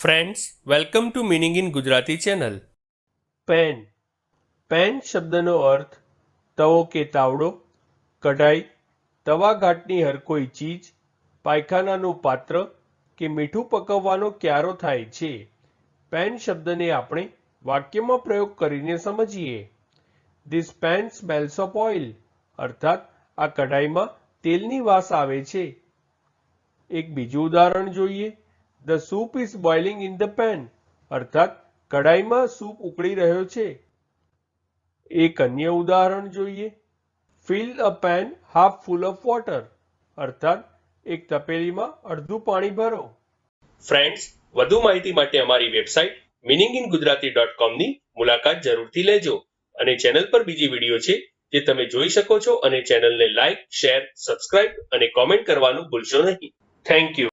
Friends, welcome to meaning in Gujarati channel. Pan. Pan શબ્દનો અર્થ તવો કે તાવડો, કઢાઈ, તવાઘાટની હર કોઈ ચીજ, પાયખાનાનું પાત્ર કે મીઠું પકવવાનો ક્યારો થાય છે. પેન શબ્દને આપણે વાક્યમાં પ્રયોગ કરીને સમજીએ. This pan smells of oil, અર્થાત આ કઢાઈમાં તેલની વાસ આવે છે. એક બીજું ઉદાહરણ જોઈએ. The soup is boiling in the pan, અર્થાત કઢાઈમાં સૂપ ઉકળી રહ્યો છે. એક અન્ય ઉદાહરણ જોઈએ. Fill a pan half full of water, અર્થાત એક તપેલીમાં અડધું પાણી ભરો. ફ્રેન્ડ્સ, વધુ માહિતી માટે અમારી વેબસાઇટ meaninginggujarati.com ની મુલાકાત જરૂરથી લેજો. અને ચેનલ પર બીજી વિડીયો છે જે તમે જોઈ શકો છો, અને ચેનલને લાઇક, શેર, સબસ્ક્રાઇબ અને કોમેન્ટ કરવાનું ભૂલશો નહીં. Thank you.